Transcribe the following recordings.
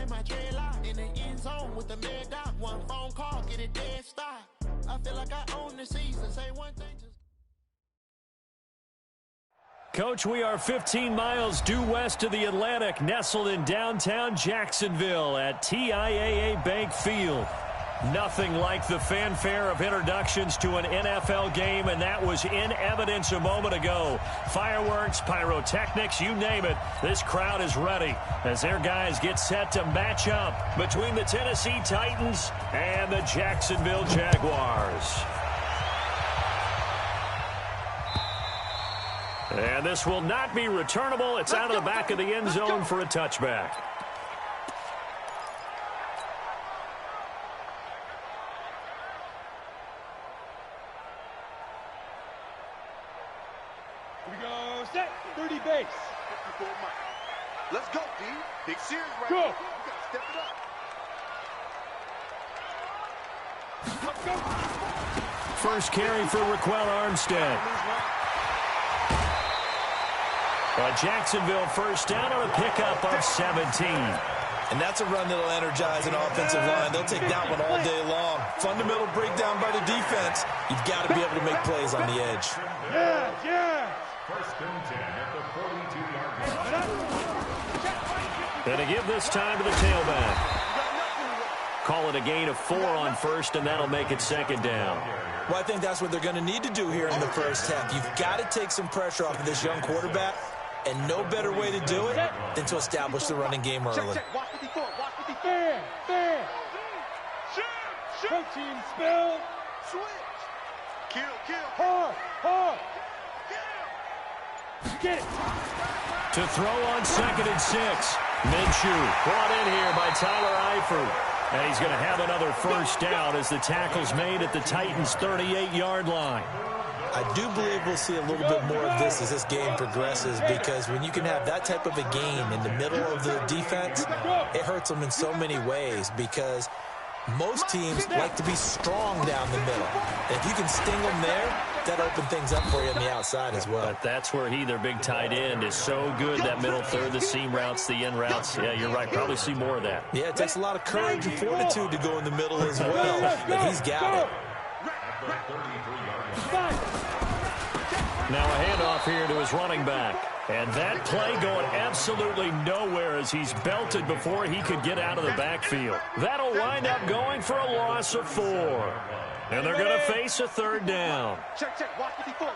in my dreadlock. In the end zone with the mad dot. One phone call, get it dead stop. I feel like I own the season. Say one thing, just... Coach, we are 15 miles due west of the Atlantic, nestled in downtown Jacksonville at TIAA Bank Field. Nothing like the fanfare of introductions to an NFL game, and that was in evidence a moment ago. Fireworks, pyrotechnics, you name it. This crowd is ready as their guys get set to match up between the Tennessee Titans and the Jacksonville Jaguars. And this will not be returnable. It's out of the back of the end zone for a touchback. Here we go, set, 30 base. Let's go, D. Big series right go. Here. You gotta step it up. First carry for Raquel Armstead. A Jacksonville first down on a pickup of 17. And that's a run that'll energize an offensive line. They'll take that one all day long. Fundamental breakdown by the defense. You've got to be able to make plays on the edge. Yeah. First and 10 at the 42-yard line. And to give this time to the tailback. Call it a gain of 4 on first, and that'll make it second down. Well, I think that's what they're going to need to do here in the first half. You've got to take some pressure off of this young quarterback, and no better way to do it than to establish the running game early. Check. Watch 54. Watch 54. Fair. Protein spill. Switch. Kill. Hard. Get it. To throw on 2nd and 6. Minshew brought in here by Tyler Eifert. And he's going to have another first down as the tackle's made at the Titans' 38-yard line. I do believe we'll see a little bit more of this as this game progresses, because when you can have that type of a gain in the middle of the defense, it hurts them in so many ways, because most teams like to be strong down the middle. And if you can sting them there, that opens things up for you on the outside as well. But that's where their big tight end, is so good. That middle third, the seam routes, the in routes. Yeah, you're right. Probably see more of that. Yeah, it takes a lot of courage and fortitude to go in the middle as well. But he's got it. Now a handoff here to his running back. And that play going absolutely nowhere as he's belted before he could get out of the backfield. That'll wind up going for a loss of 4. And they're going to face a third down. Check. Watch 54.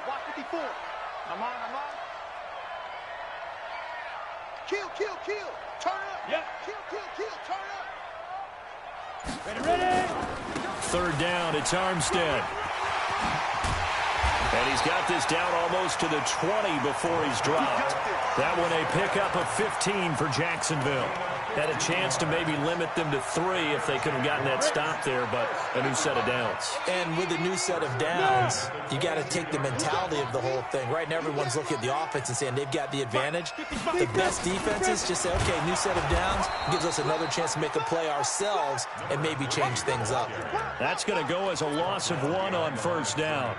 I'm on. Kill. Turn up. Yep. Kill. Turn up. Ready. Third down, it's Armstead. And he's got this down almost to the 20 before he's dropped. That one a pickup of 15 for Jacksonville. Had a chance to maybe limit them to 3 if they could have gotten that stop there, but a new set of downs. And with a new set of downs, you got to take the mentality of the whole thing. Right now, everyone's looking at the offense and saying they've got the advantage. The best defenses just say, okay, new set of downs gives us another chance to make a play ourselves and maybe change things up. That's going to go as a loss of 1 on first down.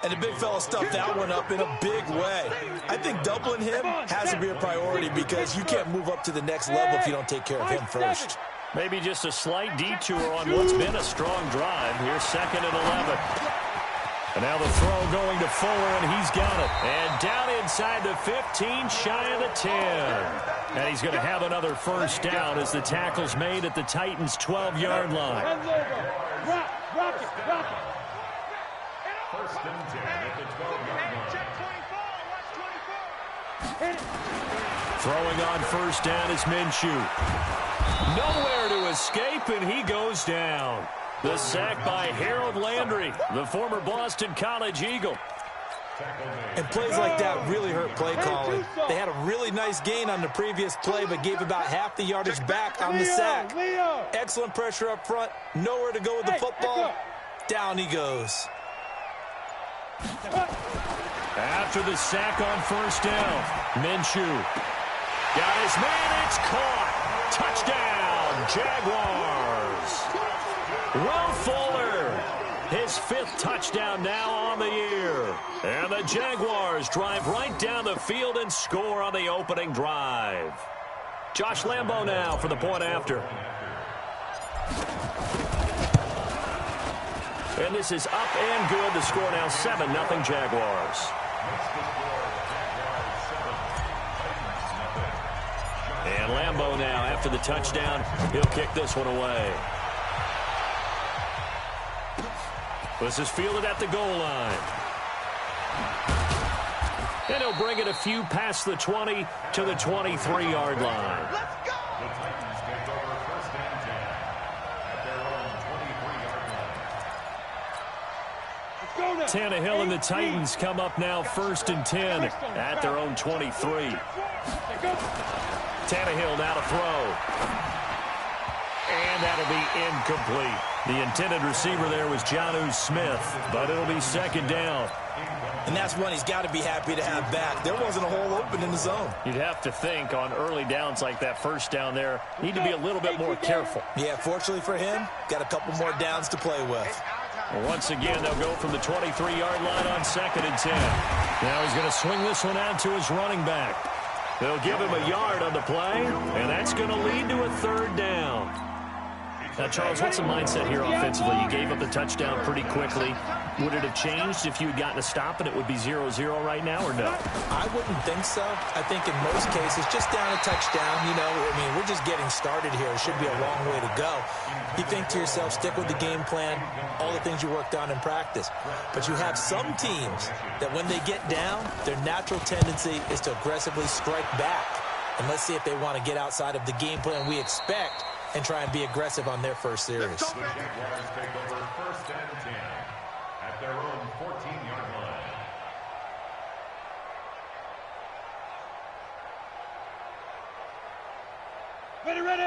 And the big fella stuffed that one up in a big way. I think doubling him has to be a priority, because you can't move up to the next level if you don't take care of him first. Maybe just a slight detour on what's been a strong drive. Here's 2nd and 11. And now the throw going to Fuller, and he's got it. And down inside the 15, shy of the 10. And he's going to have another first down as the tackle's made at the Titans' 12-yard line. Rock it. First and 10 at the 12-yard line. Check 24. Watch 24. Throwing on first down is Minshew. Nowhere to escape, and he goes down. The sack by Harold Landry, the former Boston College Eagle. And plays like that really hurt play calling. They had a really nice gain on the previous play, but gave about half the yardage back on the sack. Excellent pressure up front. Nowhere to go with the football. Down he goes. After the sack on first down, Minshew got his man. It's caught. Touchdown, Jaguars. Will Fuller, his 5th touchdown now on the year. And the Jaguars drive right down the field and score on the opening drive. Josh Lambo now for the point after. And this is up and good. The score now 7-0 Jaguars. And Lambo now, after the touchdown, he'll kick this one away. This is fielded at the goal line. And he'll bring it a few past the 20 to the 23-yard line. Let's go! The Titans take over 1st and 10 at their own 23-yard line. Let's go now. Tannehill and the Titans come up now 1st and 10 at their own 23. Tannehill now to throw. And that'll be incomplete. The intended receiver there was Jonnu Smith, but it'll be 2nd down. And that's one he's got to be happy to have back. There wasn't a hole open in the zone. You'd have to think on early downs like that 1st down there, need to be a little bit more careful. Yeah, fortunately for him, got a couple more downs to play with. Well, once again, they'll go from the 23-yard line on 2nd and 10. Now he's going to swing this one out to his running back. They'll give him a yard on the play, and that's going to lead to a 3rd down. Now, Charles, what's the mindset here offensively? You gave up the touchdown pretty quickly. Would it have changed if you had gotten a stop and it would be 0-0 right now, or no? I wouldn't think so. I think in most cases, just down a touchdown, you know, I mean, we're just getting started here. It should be a long way to go. You think to yourself, stick with the game plan, all the things you worked on in practice. But you have some teams that when they get down, their natural tendency is to aggressively strike back. And let's see if they want to get outside of the game plan we expect and try and be aggressive on their first series. The Jaguars take over 1st and 10 at their own 14-yard line.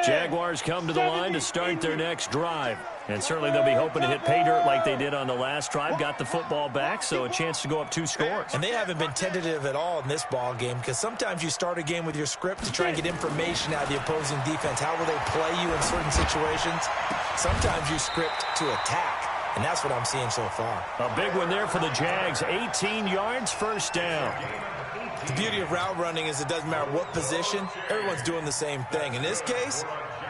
Jaguars come to the line to start their next drive. And certainly they'll be hoping to hit pay dirt like they did on the last drive. Got the football back, so a chance to go up 2 scores. And they haven't been tentative at all in this ball game, because sometimes you start a game with your script to try and get information out of the opposing defense. How will they play you in certain situations? Sometimes you script to attack, and that's what I'm seeing so far. A big one there for the Jags. 18 yards, 1st down. The beauty of route running is it doesn't matter what position, everyone's doing the same thing. In this case,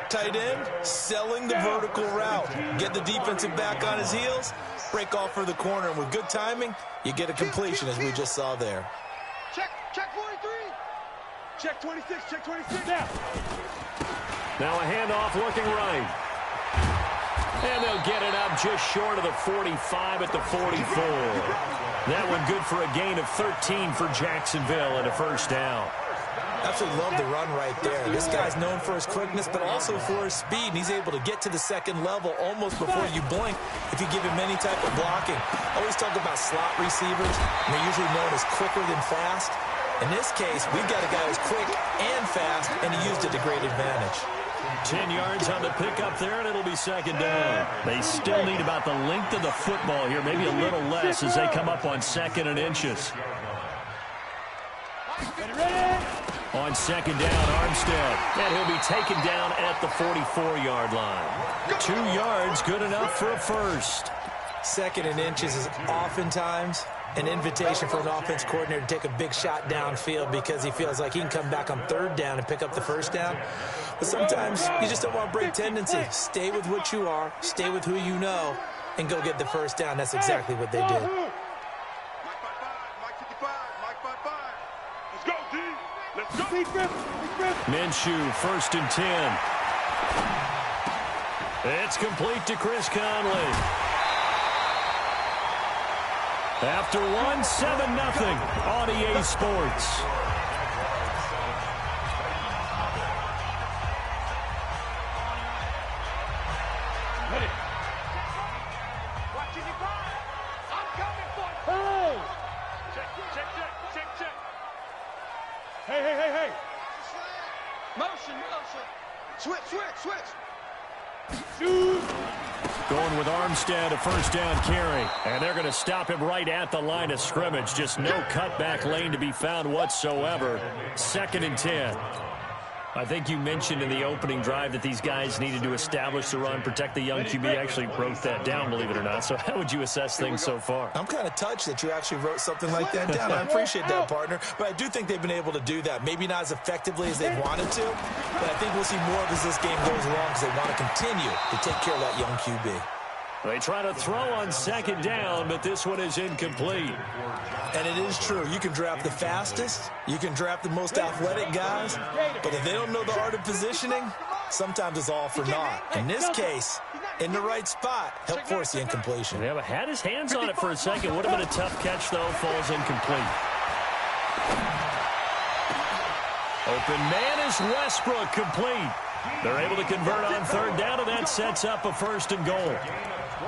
tight end, selling the vertical route. Get the defensive back on his heels, break off for the corner, and with good timing, you get a completion as we just saw there. Check 43. Check 26, check 26. Now a handoff looking right. And they'll get it up just short of the 45 at the 44. That one good for a gain of 13 for Jacksonville and a 1st down. Absolutely love the run right there. This guy's known for his quickness, but also for his speed. And he's able to get to the 2nd level almost before you blink if you give him any type of blocking. Always talk about slot receivers, and they're usually known as quicker than fast. In this case, we've got a guy who's quick and fast, and he used it to great advantage. 10 yards on the pickup there, and it'll be 2nd down. They still need about the length of the football here, maybe a little less as they come up on 2nd and inches. On 2nd down, Armstead. And he'll be taken down at the 44-yard line. 2 yards, good enough for a 1st. 2nd and inches is oftentimes an invitation for an offense coordinator to take a big shot downfield because he feels like he can come back on 3rd down and pick up the 1st down. But sometimes you just don't want to break tendency. Stay with what you are, stay with who you know, and go get the 1st down. That's exactly what they did. Mike 55, Mike 55. Let's go, D. Let's go. Minshew, 1st and 10. It's complete to Chris Conley. After 1, 7-0 on EA Sports. Hey. Motion. Switch. Going with Armstead, a 1st down carry. And they're going to stop him right at the line of scrimmage. Just no cutback lane to be found whatsoever. 2nd and 10. I think you mentioned in the opening drive that these guys needed to establish the run, protect the young QB. I actually wrote that down, believe it or not. So how would you assess things so far? I'm kind of touched that you actually wrote something like that down. I appreciate that, partner. But I do think they've been able to do that. Maybe not as effectively as they wanted to, but I think we'll see more as this game goes along because they want to continue to take care of that young QB. They try to throw on second down, but this one is incomplete. And it is true. You can draft the fastest. You can draft the most athletic guys. But if they don't know the art of positioning, sometimes it's all for naught. In this case, in the right spot, help force the incompletion. Yeah, but had his hands on it for a second. Would have been a tough catch, though. Falls incomplete. Open man is Westbrook, complete. They're able to convert on third down, and that sets up a 1st and goal.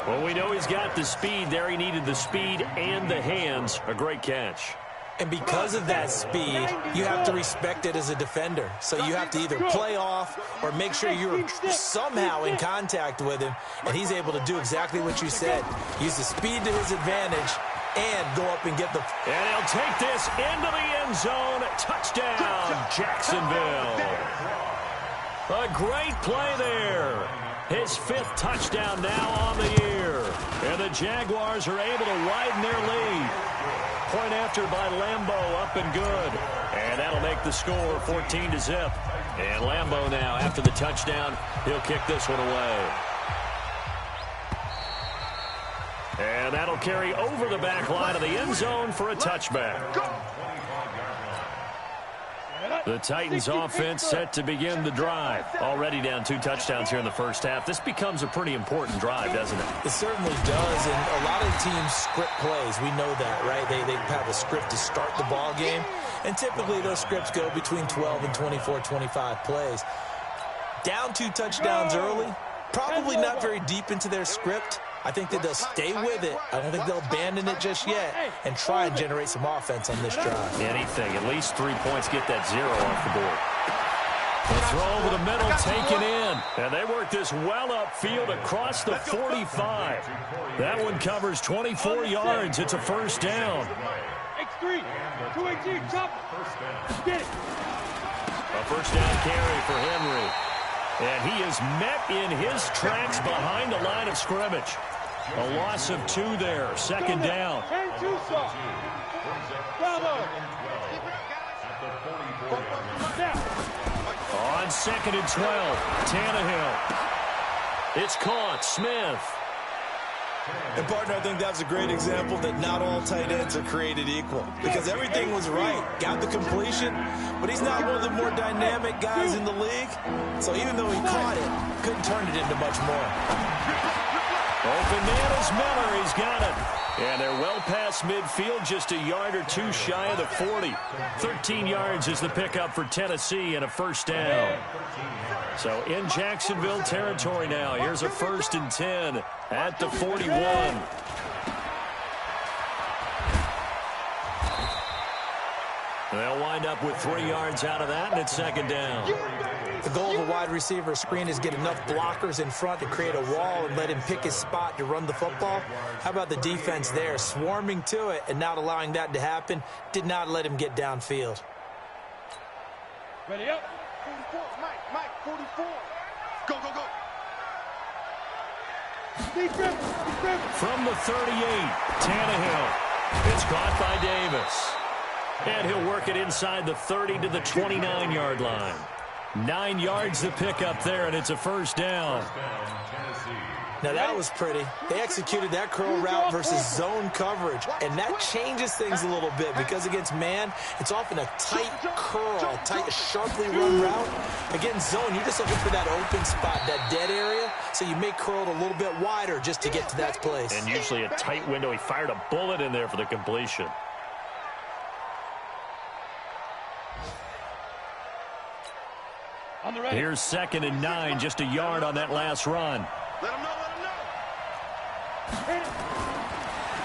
Well, we know he's got the speed there. He needed the speed and the hands. A great catch. And because of that speed, you have to respect it as a defender. So you have to either play off or make sure you're somehow in contact with him. And he's able to do exactly what you said. Use the speed to his advantage and go up and get the... And he'll take this into the end zone. Touchdown, Jacksonville. A great play there. His 5th touchdown now on the year. And the Jaguars are able to widen their lead. Point after by Lambeau, up and good. And that'll make the score 14-0. And Lambeau now, after the touchdown, he'll kick this one away. And that'll carry over the back line of the end zone for a touchback. The Titans offense set to begin the drive. Already down 2 touchdowns here in the first half. This becomes a pretty important drive, doesn't it? It certainly does, and a lot of teams script plays. We know that, right? They have a script to start the ball game, and typically those scripts go between 12 and 24, 25 plays. Down 2 touchdowns early, probably not very deep into their script. I think that they'll stay with it. I don't think they'll abandon it just yet and try and generate some offense on this drive. Anything. At least 3 points. Get that 0 off the board. The throw over the middle taken in. And they work this well upfield across the 45. That one covers 24 yards. It's a 1st down. X3, 218, chop. Get it. A 1st down carry for Henry. And he is met in his tracks behind the line of scrimmage. A loss of 2 there. 2nd down. On 2nd and 12, Tannehill. It's caught. Smith. And, partner, I think that's a great example that not all tight ends are created equal. Because everything was right. Got the completion, but he's not one of the more dynamic guys in the league. So even though he caught it, couldn't turn it into much more. Open man is Miller. He's got it. And they're well past midfield, just a yard or 2 shy of the 40. 13 yards is the pickup for Tennessee and a 1st down. So in Jacksonville territory now. Here's a 1st and 10 at the 41. They'll wind up with 3 yards out of that, and it's 2nd down. The goal of a wide receiver screen is get enough blockers in front to create a wall and let him pick his spot to run the football. How about the defense there, swarming to it and not allowing that to happen? Did not let him get downfield. Ready up. 44, Mike, 44. Go, go, go. From the 38, Tannehill. It's caught by Davis. And he'll work it inside the 30 to the 29-yard line. 9 yards to pick up there, and it's a 1st down. Now that was pretty. They executed that curl route versus zone coverage, and that changes things a little bit because against man, it's often a tight curl, a tight, sharply run route. Against zone, you're just looking for that open spot, that dead area, so you may curl it a little bit wider just to get to that place. And usually a tight window. He fired a bullet in there for the completion. Here's 2nd and 9, just a yard on that last run. Let him know, let him know.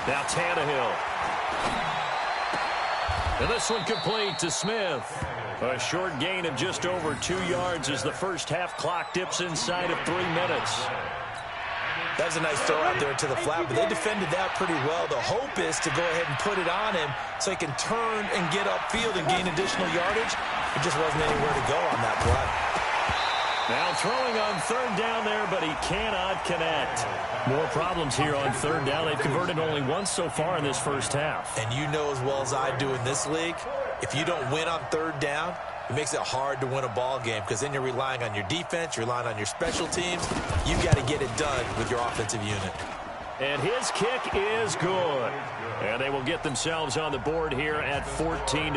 Now Tannehill. And this one complete to Smith. A short gain of just over 2 yards as the first half clock dips inside of 3 minutes. That was a nice throw out there to the flat, but they defended that pretty well. The hope is to go ahead and put it on him so he can turn and get upfield and gain additional yardage. There just wasn't anywhere to go on that play. Now throwing on third down there, but he cannot connect. More problems here on third down. They've converted only once so far in this first half. And you know as well as I do in this league, if you don't win on third down, it makes it hard to win a ball game because then you're relying on your defense, you're relying on your special teams. You've got to get it done with your offensive unit. And his kick is good. And they will get themselves on the board here at 14-3.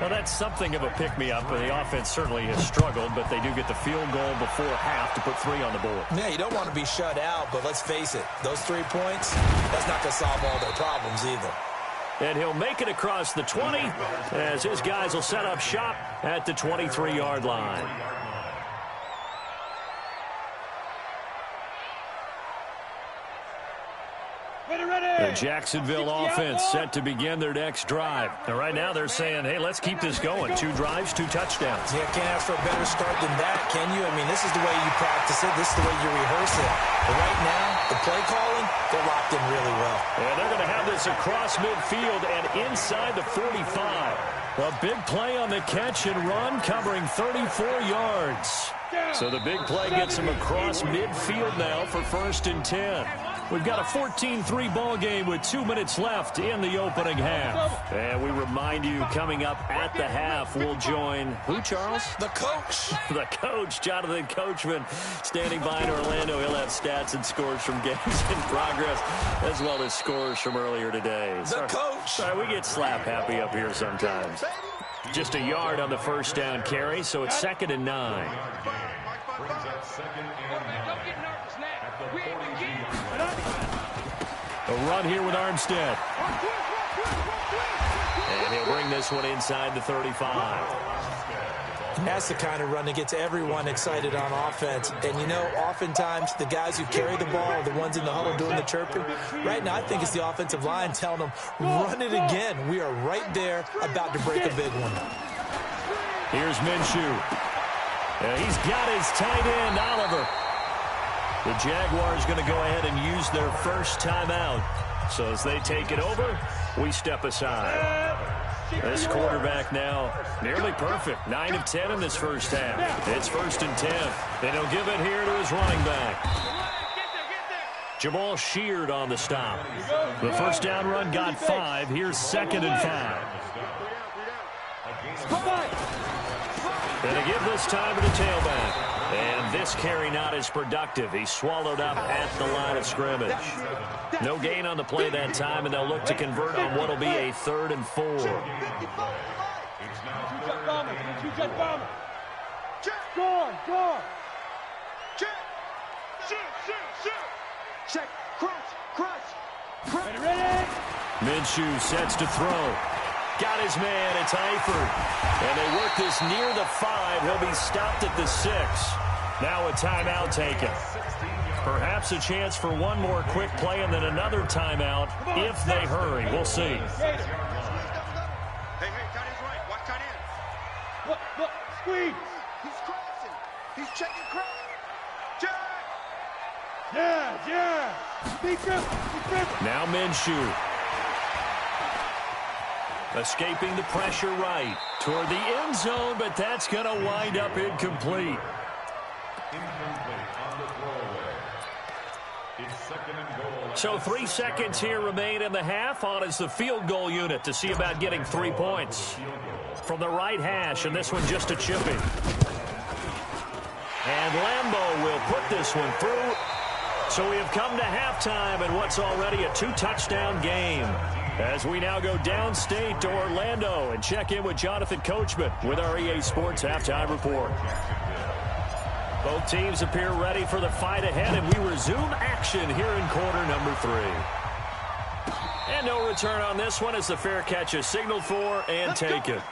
Well, that's something of a pick-me-up. The offense certainly has struggled, but they do get the field goal before half to put 3 on the board. Yeah, you don't want to be shut out, but let's face it, those 3 points, that's not going to solve all their problems either. And he'll make it across the 20 as his guys will set up shop at the 23-yard line. The Jacksonville offense set to begin their next drive. And right now they're saying, hey, let's keep this going. 2 drives, 2 touchdowns. Yeah, can't ask for a better start than that, can you? I mean, this is the way you practice it. This is the way you rehearse it. But right now, the play calling, they're locked in really well. And they're going to have this across midfield and inside the 45. A big play on the catch and run, covering 34 yards. So the big play gets him across midfield now for 1st and 10. We've got a 14-3 ball game with 2 minutes left in the opening half. And we remind you, coming up at the half, we'll join who, Charles? The coach. The coach, Jonathan Coachman, standing by in Orlando. He'll have stats and scores from games in progress, as well as scores from earlier today. The coach. Sorry, we get slap happy up here sometimes. Just a yard on the first down carry, so it's 2nd and 9. Brings up 2nd and 9. Don't get nervous now. We ain't beginning. A run here with Armstead. And he'll bring this one inside the 35. That's the kind of run that gets everyone excited on offense. And, you know, oftentimes the guys who carry the ball are the ones in the huddle doing the chirping. Right now, I think it's the offensive line telling them, run it again. We are right there about to break a big one. Here's Minshew. He's got his tight end, Oliver. The Jaguars going to go ahead and use their first timeout. So as they take it over, we step aside. This quarterback now nearly perfect. 9 of 10 in this first half. It's 1st and 10. And he'll give it here to his running back. Jamal Sheard on the stop. The first down run got 5. Here's 2nd and 5. And they give this time to the tailback. And this carry not as productive. He's swallowed up at the line of scrimmage. No gain on the play that time, and they'll look to convert on what will be a 3rd and 4. Check, crunch. Ready? Minshew sets to throw. Got his man. It's Eifert. And they work this near the 5. He'll be stopped at the 6. Now a timeout taken. Perhaps a chance for one more quick play and then another timeout if they hurry. We'll see. Hey, tight end's right. Watch tight end. Look, squeeze. He's crossing. He's checking cross. Jack. Yeah. Be careful. Now Minshew. Escaping the pressure right toward the end zone, but that's going to wind up incomplete. So 3 seconds here remain in the half. On is the field goal unit to see about getting 3 points. From the right hash, and this one just a chipping. And Lambeau will put this one through. So we have come to halftime in what's already a 2-touchdown game. As we now go downstate to Orlando and check in with Jonathan Coachman with our EA Sports Halftime Report. Both teams appear ready for the fight ahead, and we resume action here in quarter number 3. And no return on this one as the fair catch is signaled for and taken.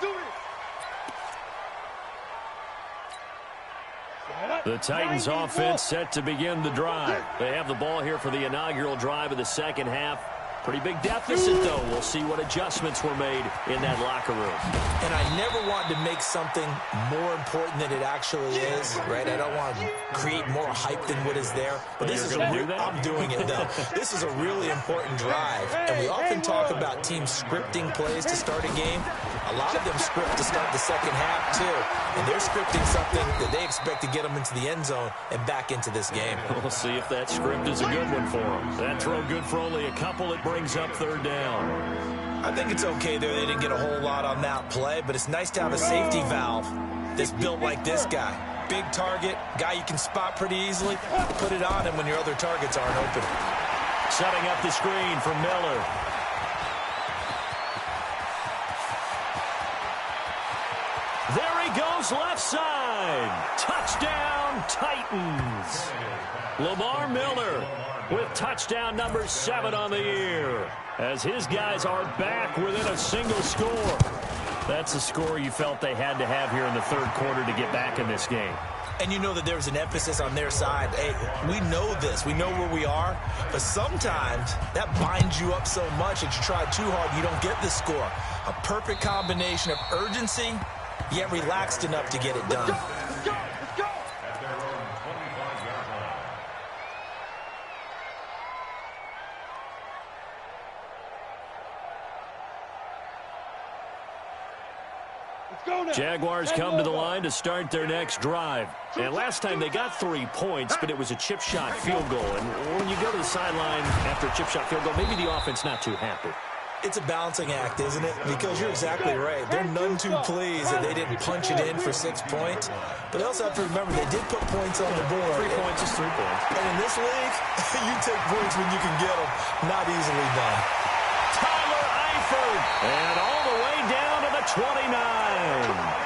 The Titans offense set to begin the drive. They have the ball here for the inaugural drive of the second half. Pretty big deficit, though. We'll see what adjustments were made in that locker room. And I never want to make something more important than it actually is, right? I don't want to create more hype than what is there. But this is I'm doing it, though. This is a really important drive. And we often talk about teams scripting plays to start a game. A lot of them script to start the second half, too. And they're scripting something that they expect to get them into the end zone and back into this game. We'll see if that script is a good one for them. That throw good for only a couple. It brings up third down. I think it's okay there. They didn't get a whole lot on that play, but it's nice to have a safety valve that's built like this guy. Big target, guy you can spot pretty easily. Put it on him when your other targets aren't open. Setting up the screen for Miller. There he goes, left side. Touchdown, Titans. Lamar Miller with touchdown number 7 on the year, as his guys are back within a single score. That's a score you felt they had to have here in the third quarter to get back in this game. And you know that there's an emphasis on their side. Hey, we know this. We know where we are. But sometimes that binds you up so much that you try too hard, you don't get the score. A perfect combination of urgency, yet relaxed enough to get it done. Let's go. At their own 25-yard line. Let's go now. Jaguars come to the line to start their next drive. And last time they got 3 points, but it was a chip shot field goal. And when you go to the sideline after a chip shot field goal, maybe the offense not too happy. It's a balancing act, isn't it? Because you're exactly right. They're none too pleased that they didn't punch it in for 6 points. But they also have to remember they did put points on the board. 3 points is 3 points. And in this league, you take points when you can get them. Not easily done. Tyler Eifert, and all the way down to the 29.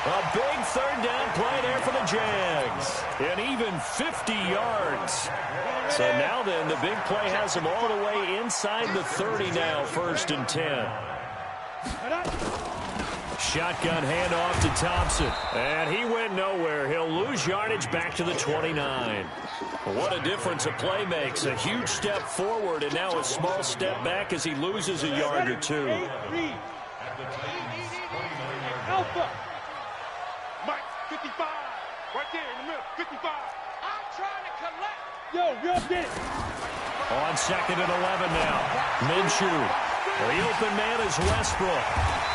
A big third down play there for the Jags. And even 50 yards. So now then, the big play has them all the way inside the 30 now, 1st and 10. Shotgun handoff to Thompson. And he went nowhere. He'll lose yardage back to the 29. What a difference a play makes. A huge step forward and now a small step back as he loses a yard or two. Alpha. Mike, 55. Right there in the middle, 55. I'm trying to collect. Yo, get it. On 2nd and 11 now. Minshew. The open man is Westbrook.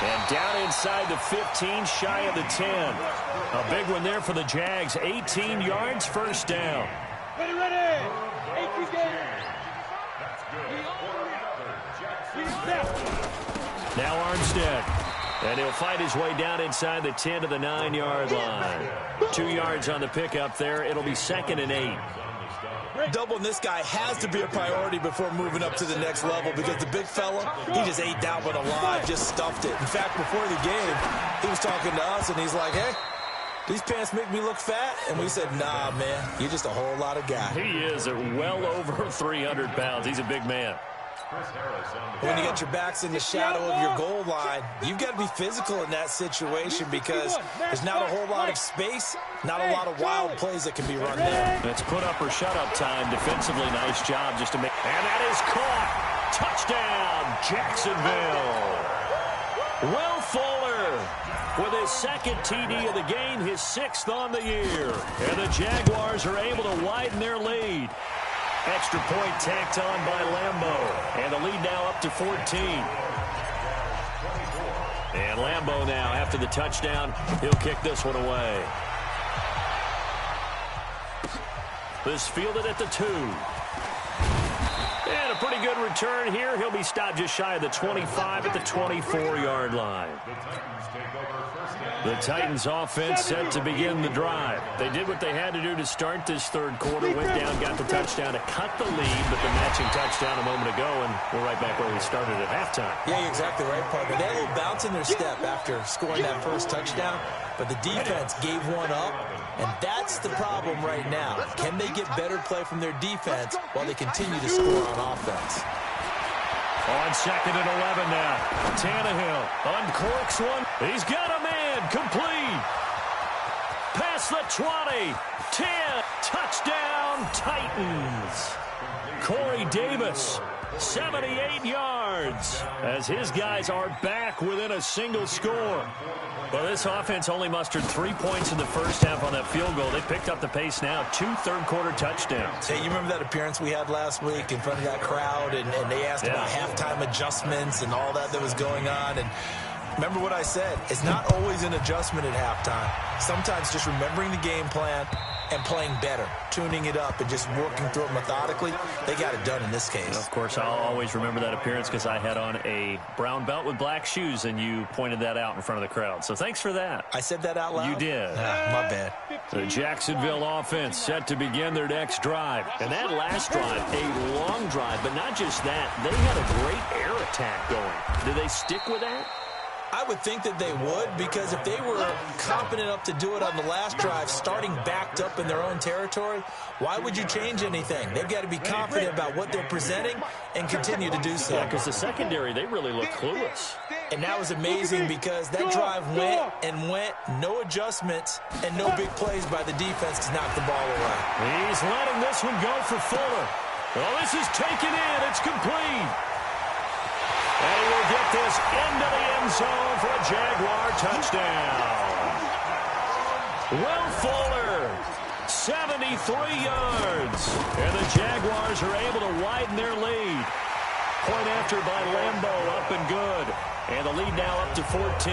And down inside the 15, shy of the 10. A big one there for the Jags. 18 yards, 1st down. Ready. 18 games. Now Armstead. And he'll fight his way down inside the 10 to the 9-yard line. 2 yards on the pickup there. It'll be 2nd and 8. Doubling this guy has to be a priority before moving up to the next level because the big fella, he just ate that one alive, just stuffed it. In fact, before the game, he was talking to us, and he's like, hey, these pants make me look fat? And we said, nah, man, you're just a whole lot of guy. He is at well over 300 pounds. He's a big man. When you get your backs in the shadow of your goal line, you've got to be physical in that situation because there's not a whole lot of space, not a lot of wild plays that can be run there. It's put up or shut up time. Defensively, nice job just to make. And that is caught. Touchdown, Jacksonville. Will Fuller with his 2nd TD of the game, his 6th on the year. And the Jaguars are able to widen their lead. Extra point tacked on by Lambeau. And the lead now up to 14. And Lambeau now, after the touchdown, he'll kick this one away. This fielded at the 2. And a pretty good return here. He'll be stopped just shy of the 25 at the 24-yard line. The Titans offense set to begin the drive. They did what they had to do to start this third quarter. Went down, got the touchdown to cut the lead, but the matching touchdown a moment ago, and we're right back where we started at halftime. Yeah, you're exactly right, partner. They had a little bounce in their step after scoring that first touchdown, but the defense gave one up, and that's the problem right now. Can they get better play from their defense while they continue to score on offense? On 2nd and 11 now. Tannehill uncorks one. He's got a man. Complete. Past the 20. 10. Touchdown, Titans. Corey Davis, 78 yards, as his guys are back within a single score. Well, this offense only mustered 3 points in the first half on that field goal. They picked up the pace now. 2 third-quarter touchdowns. Hey, you remember that appearance we had last week in front of that crowd, and they asked about halftime adjustments and all that was going on, and Remember what I said. It's not always an adjustment at halftime. Sometimes just remembering the game plan and playing better, tuning it up and just working through it methodically. They got it done in this case. Of course, I'll always remember that appearance because I had on a brown belt with black shoes, and you pointed that out in front of the crowd. So thanks for that. I said that out loud? You did. My bad. The Jacksonville offense set to begin their next drive. And that last drive, a long drive, but not just that. They had a great air attack going. Do they stick with that? I would think that they would, because if they were confident enough to do it on the last drive, starting backed up in their own territory, why would you change anything? They've got to be confident about what they're presenting and continue to do so. Yeah, because the secondary, they really look clueless. And that was amazing because that drive went and went, no adjustments, and no big plays by the defense to knock the ball away. He's letting this one go for Fuller. Well, this is taken in. It's complete. And he will get this into the end zone for a Jaguar touchdown. Will Fuller, 73 yards. And the Jaguars are able to widen their lead. Point after by Lambeau, up and good. And the lead now up to 14.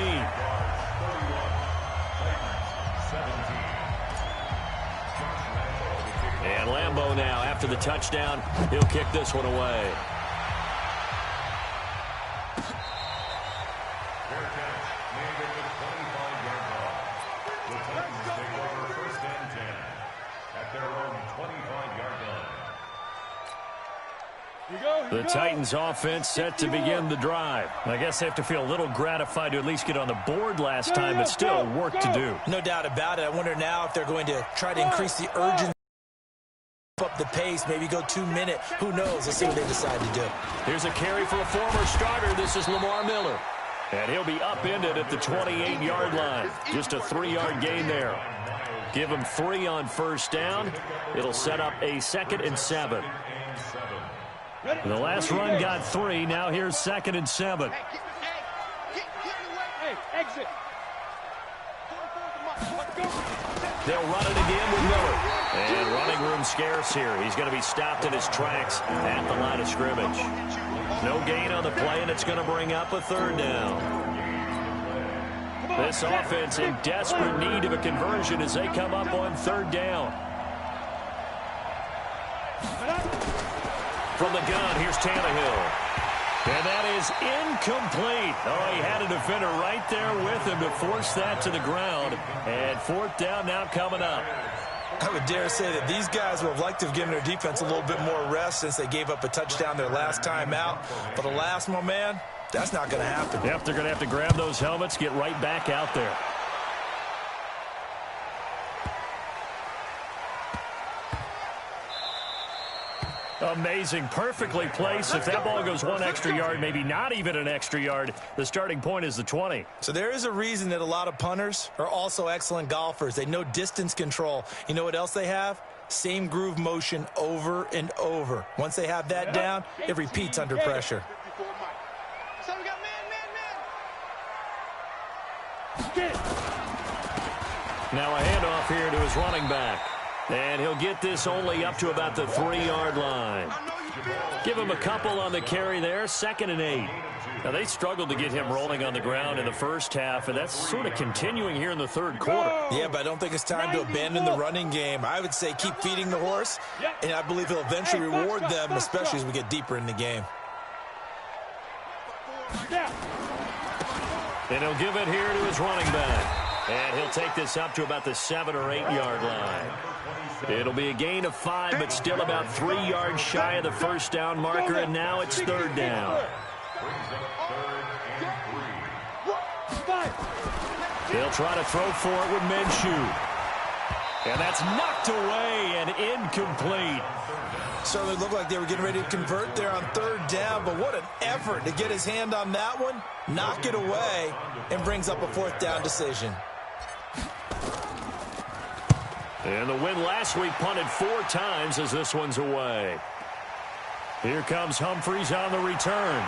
And Lambeau now, after the touchdown, he'll kick this one away. The Titans offense set to begin the drive. I guess they have to feel a little gratified to at least get on the board last time, but still work to do. No doubt about it. I wonder now if they're going to try to increase the urgency, up the pace, maybe go 2 minute. Who knows? Let's see what they decide to do. Here's a carry for a former starter. This is Lamar Miller. And he'll be upended at the 28-yard line. Just a 3-yard gain there. Give him 3 on first down. It'll set up a 2nd and 7. The last run got 3. Now here's 2nd and 7. Exit. They'll run it again with Miller. And running room scarce here. He's going to be stopped in his tracks at the line of scrimmage. No gain on the play, and it's going to bring up a 3rd down. This offense in desperate need of a conversion as they come up on 3rd down. From the gun, here's Tannehill. And that is incomplete. Oh, he had a defender right there with him to force that to the ground. And 4th down now coming up. I would dare say that these guys would have liked to have given their defense a little bit more rest since they gave up a touchdown their last time out. But alas, my man, that's not going to happen. Yep, they're going to have to grab those helmets, get right back out there. Amazing, perfectly placed. If that ball goes 1 extra yard, maybe not even an extra yard, the starting point is the 20. So there is a reason that a lot of punters are also excellent golfers. They know distance control. You know what else they have? Same groove motion over and over. Once they have that down, it repeats under pressure. Now a handoff here to his running back. And he'll get this only up to about the 3-yard line. Give him a couple on the carry there, 2nd and 8. Now, they struggled to get him rolling on the ground in the first half, and that's sort of continuing here in the 3rd quarter. Yeah, but I don't think it's time to abandon the running game. I would say keep feeding the horse, and I believe he'll eventually reward them, especially as we get deeper in the game. And he'll give it here to his running back. And he'll take this up to about the 7 or 8-yard line. It'll be a gain of 5, but still about 3 yards shy of the first down marker, and now it's 3rd down. They'll try to throw for it with Minshew. And that's knocked away and incomplete. Certainly looked like they were getting ready to convert there on 3rd down, but what an effort to get his hand on that one, knock it away, and brings up a 4th down decision. And the win last week punted 4 times as this one's away. Here comes Humphries on the return.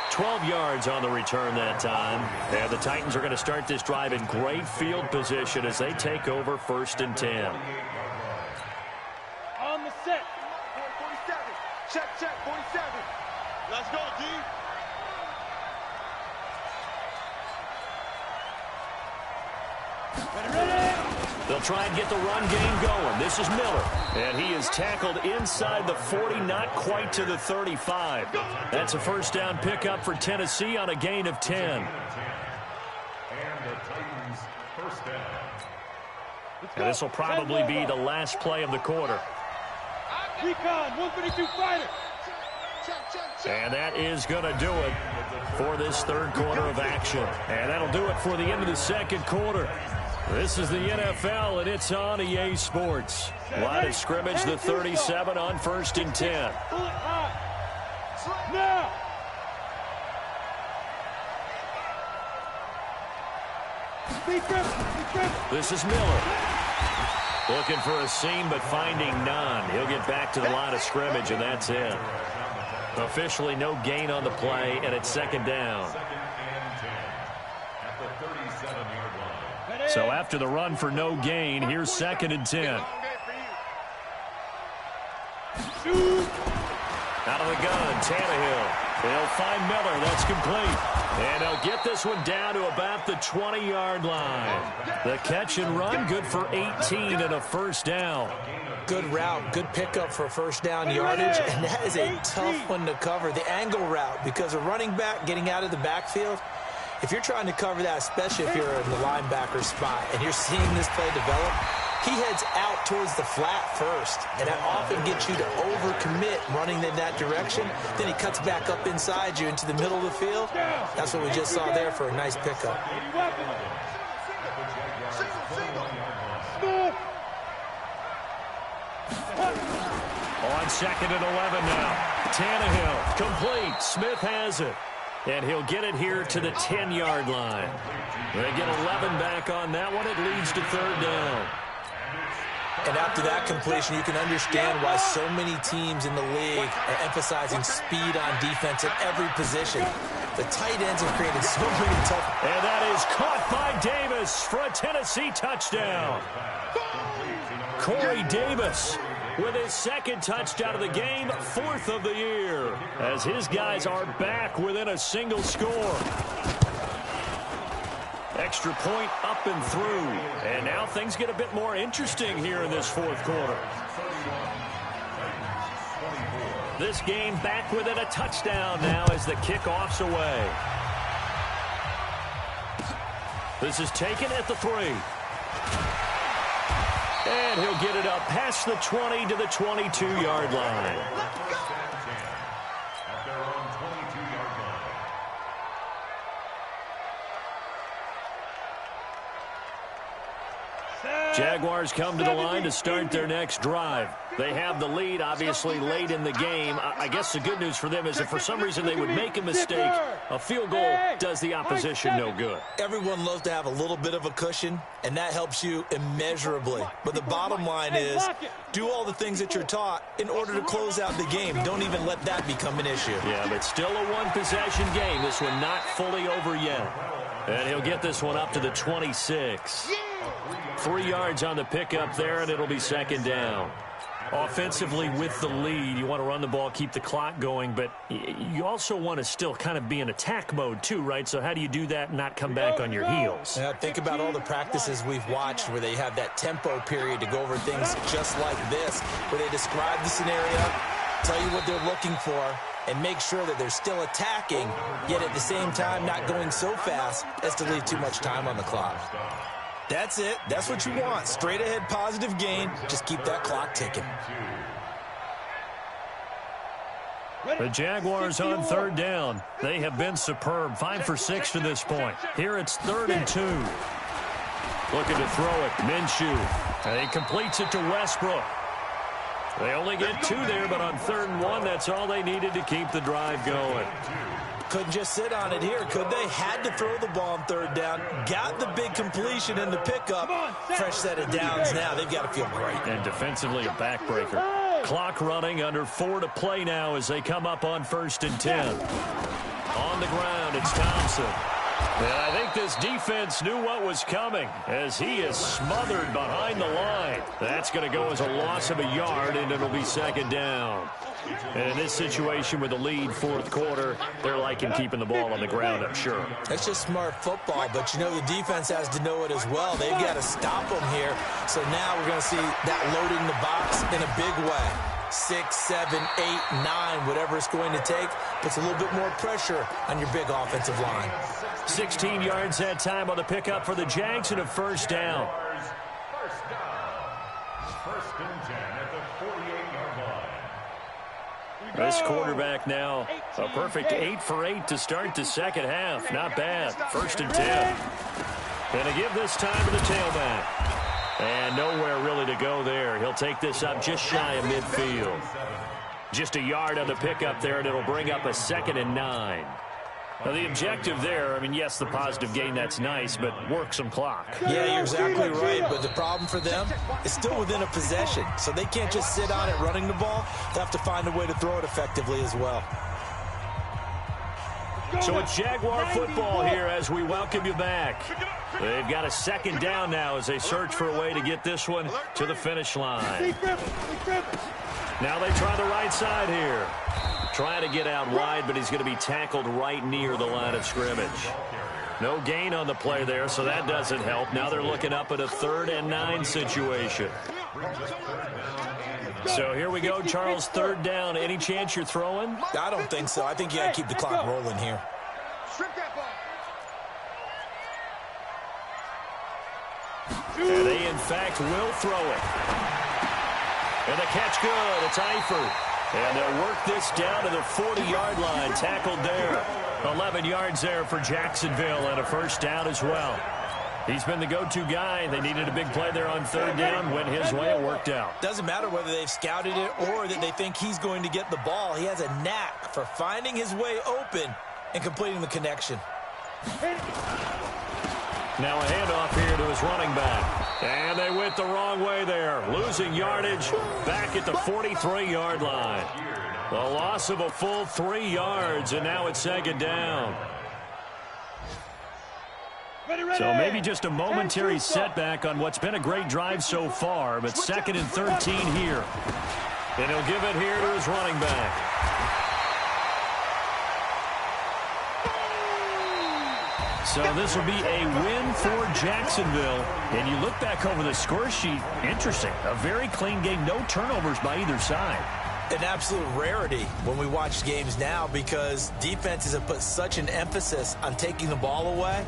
12 yards on the return that time. And the Titans are going to start this drive in great field position as they take over 1st and 10. On the set. 47. Check, 47. Let's go, D. They'll try and get the run game going. This is Miller. And he is tackled inside the 40, not quite to the 35. That's a first down pickup for Tennessee on a gain of 10. And the Titans first down. And this will probably be the last play of the quarter. Recon, 152 fighter. And that is going to do it for this third quarter of action. And that'll do it for the end of the second quarter. This is the NFL, and it's on EA Sports. Line of scrimmage, the 37 on 1st and 10. Now. This is Miller. Looking for a seam, but finding none. He'll get back to the line of scrimmage, and that's it. Officially no gain on the play, and it's second down. So after the run for no gain, here's 2nd and 10. Out of the gun, Tannehill. They'll find Miller. That's complete. And they'll get this one down to about the 20-yard line. The catch and run, good for 18 and a first down. Good route, good pickup for first down yardage, and that is a tough one to cover. The angle route, because a running back getting out of the backfield, if you're trying to cover that, especially if you're in the linebacker spot and you're seeing this play develop, he heads out towards the flat first, and that often gets you to overcommit running in that direction. Then he cuts back up inside you into the middle of the field. That's what we just saw there for a nice pickup. On 2nd and 11 now. Tannehill, complete. Smith has it. And he'll get it here to the 10-yard line. They get 11 back on that one. It leads to third down. And after that completion, you can understand why so many teams in the league are emphasizing speed on defense at every position. The tight ends have created so many tough... And that is caught by Davis for a Tennessee touchdown. Corey Davis with his 2nd touchdown of the game, 4th of the year, as his guys are back within a single score. Extra point up and through. And now things get a bit more interesting here in this 4th quarter. This game back within a touchdown now as the kickoff's away. This is taken at the 3. And he'll get it up past the 20 to the 22-yard line. Jaguars come to the line to start their next drive. They have the lead, obviously, late in the game. I guess the good news for them is if for some reason they would make a mistake, a field goal does the opposition no good. Everyone loves to have a little bit of a cushion, and that helps you immeasurably. But the bottom line is, do all the things that you're taught in order to close out the game. Don't even let that become an issue. Yeah, but still a one-possession game. This one not fully over yet. And he'll get this one up to the 26. 3 yards on the pickup there, and it'll be second down. Offensively with the lead, you want to run the ball, keep the clock going, but you also want to still kind of be in attack mode too, right? So how do you do that and not come back on your heels? Yeah, think about all the practices we've watched where they have that tempo period to go over things just like this, where they describe the scenario, tell you what they're looking for, and make sure that they're still attacking, yet at the same time not going so fast as to leave too much time on the clock. That's it. That's what you want. Straight ahead positive gain. Just keep that clock ticking. The Jaguars on third down. They have been superb. 5 for 6 to this point. Here it's 3rd and 2. Looking to throw it. Minshew. And he completes it to Westbrook. They only get 2 there, but on 3rd and 1, that's all they needed to keep the drive going. Couldn't just sit on it here, could they? Had to throw the ball on 3rd down. Got the big completion in the pickup. Fresh set of downs now. They've got to feel great. And defensively a backbreaker. Clock running, under 4 to play now as they come up on 1st and 10. On the ground, it's Thompson. And I think this defense knew what was coming as he is smothered behind the line. That's going to go as a loss of a yard, and it'll be second down. And in this situation with the lead fourth quarter, they're liking keeping the ball on the ground, I'm sure. It's just smart football, but you know the defense has to know it as well. They've got to stop them here. So now we're going to see that loading the box in a big way. 6, 7, 8, 9, whatever it's going to take, puts a little bit more pressure on your big offensive line. 16 yards that time on the pickup for the Jags and a first down. First and 10 at the 48-yard line. This quarterback now, a perfect 8 for 8 to start the second half. Not bad. First and 10. And to give this time to the tailback. And nowhere really to go there. He'll take this up just shy of midfield. Just a yard on the pickup there, and it'll bring up a 2nd and 9. Now, the objective there, I mean, yes, the positive gain, that's nice, but work some clock. Yeah, you're exactly right, but the problem for them is still within a possession, so they can't just sit on it running the ball. They have to find a way to throw it effectively as well. So it's Jaguar football here as we welcome you back. They've got a second down now as they search for a way to get this one to the finish line. Now they try the right side here. Trying to get out wide, but he's going to be tackled right near the line of scrimmage. No gain on the play there, so that doesn't help. Now they're looking up at a 3rd and 9 situation. So here we go, Charles, 3rd down. Any chance you're throwing? I don't think so. I think you got to keep the clock rolling here. And they, in fact, will throw it. And the catch good. It's Eifert. And they'll work this down to the 40-yard line. Tackled there. 11 yards there for Jacksonville and a first down as well. He's been the go-to guy. They needed a big play there on 3rd down. Went his way. It worked out. Doesn't matter whether they've scouted it or that they think he's going to get the ball. He has a knack for finding his way open and completing the connection. Now a handoff here to his running back. And they went the wrong way there. Losing yardage back at the 43-yard line. The loss of a full 3 yards, and now it's 2nd down. So maybe just a momentary setback on what's been a great drive so far, but 2nd and 13 here. And he'll give it here to his running back. So this will be a win for Jacksonville. And you look back over the score sheet, interesting. A very clean game, no turnovers by either side. An absolute rarity when we watch games now because defenses have put such an emphasis on taking the ball away.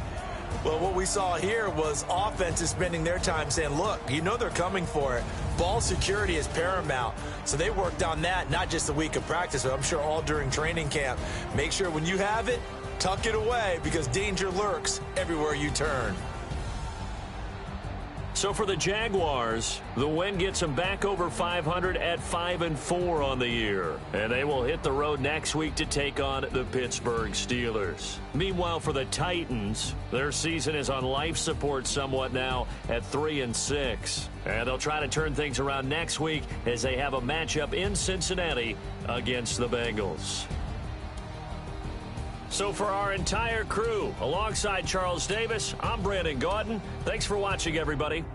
Well, what we saw here was offenses spending their time saying, look, you know they're coming for it. Ball security is paramount. So they worked on that, not just a week of practice, but I'm sure all during training camp. Make sure when you have it, tuck it away because danger lurks everywhere you turn. So for the Jaguars, the win gets them back over 500 at 5-4 on the year. And they will hit the road next week to take on the Pittsburgh Steelers. Meanwhile, for the Titans, their season is on life support somewhat now at 3-6. And they'll try to turn things around next week as they have a matchup in Cincinnati against the Bengals. So for our entire crew, alongside Charles Davis, I'm Brandon Gaudin. Thanks for watching, everybody.